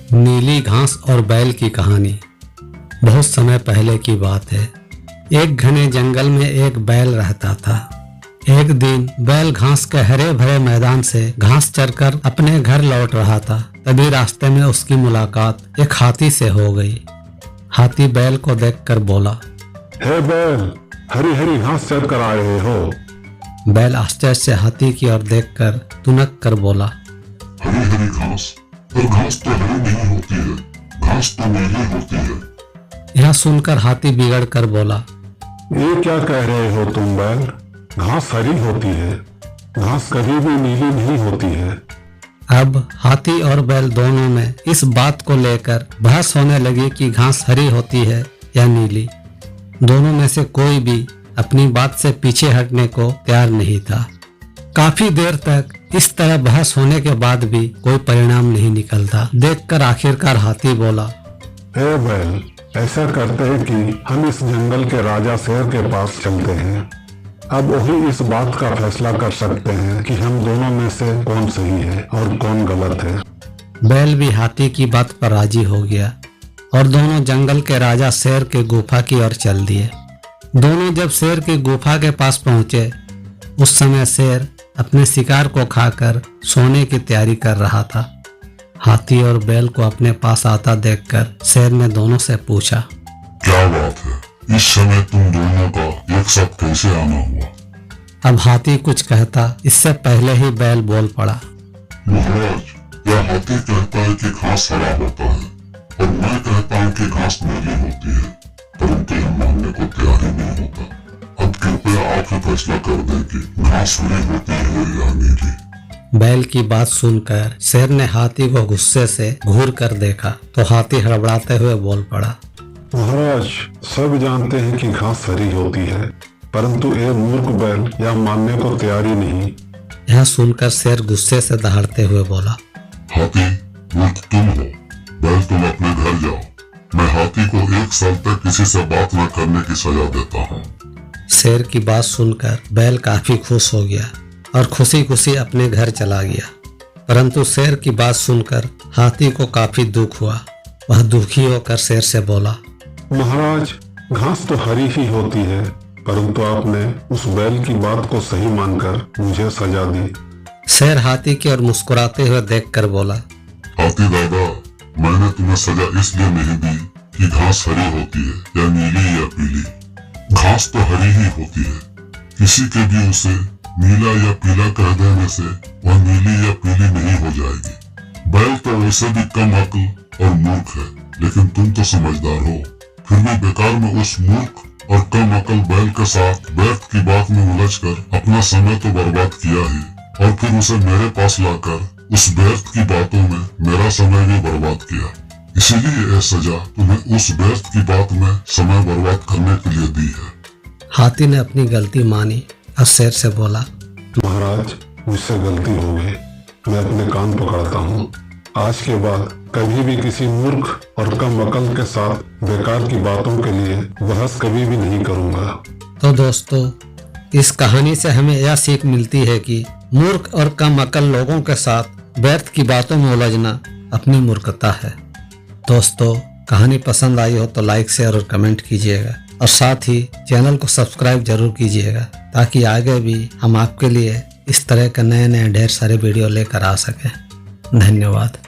नीली घास और बैल की कहानी। बहुत समय पहले की बात है। एक घने जंगल में एक बैल रहता था। एक दिन बैल घास के हरे भरे मैदान से घास चरकर अपने घर लौट रहा था। तभी रास्ते में उसकी मुलाकात एक हाथी से हो गई। हाथी बैल को देखकर बोला, हे बैल, हरी हरी घास चर कर आए हो। बैल आश्चर्य से हाथी की ओर देखकर तुनक कर बोला, हरी हरी घास, पर घास तो हरी नहीं होती है, घास तो नीली होती है। यह सुनकर हाथी बिगड़ कर बोला, ये क्या कह रहे हो तुम बैल? घास हरी होती है, घास कभी भी नीली नहीं होती है। अब हाथी और बैल दोनों में इस बात को लेकर बहस होने लगी कि घास हरी होती है या नीली। दोनों में से कोई भी अपनी बात से पीछे हटने को तैयार नहीं था। काफी देर तक इस तरह बहस होने के बाद भी कोई परिणाम नहीं निकलता। देखकर आखिरकार हाथी बोला, हे बैल, ऐसा करते हैं कि हम इस जंगल के राजा शेर के पास चलते हैं। अब वही इस बात का फैसला कर सकते हैं कि हम दोनों में से कौन सही है और कौन गलत है। बैल भी हाथी की बात पर राजी हो गया और दोनों जंगल के राजा शेर के गुफा की ओर चल दिए। दोनों जब शेर की गुफा के पास पहुंचे, उस समय शेर अपने शिकार को खाकर सोने की तैयारी कर रहा था। हाथी और बैल को अपने पास आता देखकर शेर ने दोनों से पूछा, क्या बात है, इस समय तुम दोनों का एक साथ कैसे आना हुआ? अब हाथी कुछ कहता इससे पहले ही बैल बोल पड़ा, महाराज, यह हाथी कहता है कि घास हरा होता है और मैं कहता हूँ कि घास नीली होती है, परंतु यह मानने को तैयार ही नहीं होता। अब कृपया आप ही फैसला कर दें कि घास हरी होती है या नीली। बैल की बात सुनकर शेर ने हाथी को गुस्से से घूर कर देखा तो हाथी हड़बड़ाते हुए बोल पड़ा, महाराज, सब जानते हैं कि घास हरी होती है, परंतु ये मूर्ख बैल यह मानने को तैयार ही नहीं। यह सुनकर शेर गुस्से से दहाड़ते हुए बोला, हाथी, मूर्ख तुम हो, बैल तुम अपने घर जाओ। मैं हाथी को 1 साल तक किसी से बात न करने की सजा देता हूँ। शेर की बात सुनकर बैल काफी खुश हो गया और खुशी खुशी अपने घर चला गया। परंतु शेर की बात सुनकर हाथी को काफी दुख हुआ। वह दुखी होकर शेर से बोला, महाराज, घास तो हरी ही होती है, परंतु आपने उस बैल की बात को सही मानकर मुझे सजा दी। शेर हाथी की ओर मुस्कुराते हुए देखकर बोला, हाथी दादा, मैंने तुम्हें सजा इसलिए नहीं दी कि घास हरी होती है या नीली या पीली। घास तो हरी ही होती है। किसी के भी उसे नीला या पीला कह देने से वह नीली या पीली नहीं हो जाएगी। बैल तो वैसे भी कम अक्ल और मूर्ख है, लेकिन तुम तो समझदार हो। फिर भी बेकार में उस मूर्ख और कम अक्ल बैल के साथ व्यर्थ की बात में उलझकर अपना समय तो बर्बाद किया ही, और फिर उसे मेरे पास लाकर उस व्यर्थ की बातों में मेरा समय भी बर्बाद किया। इसीलिए यह सजा तुम्हें उस व्यर्थ की बात में समय बर्बाद करने के लिए दी है। हाथी ने अपनी गलती मानी और शेर से बोला, महाराज, मुझसे गलती हो गई, मैं अपने कान पकड़ता हूँ। आज के बाद कभी भी किसी मूर्ख और कम अकल के साथ बेकार की बातों के लिए बहस कभी भी नहीं करूँगा। तो दोस्तों, इस कहानी से हमें यह सीख मिलती है कि मूर्ख और कम अकल लोगों के साथ व्यर्थ की बातों में उलझना अपनी मूर्खता है। दोस्तों, कहानी पसंद आई हो तो लाइक, शेयर और कमेंट कीजिएगा और साथ ही चैनल को सब्सक्राइब जरूर कीजिएगा, ताकि आगे भी हम आपके लिए इस तरह के नए नए ढेर सारे वीडियो लेकर आ सकें। धन्यवाद।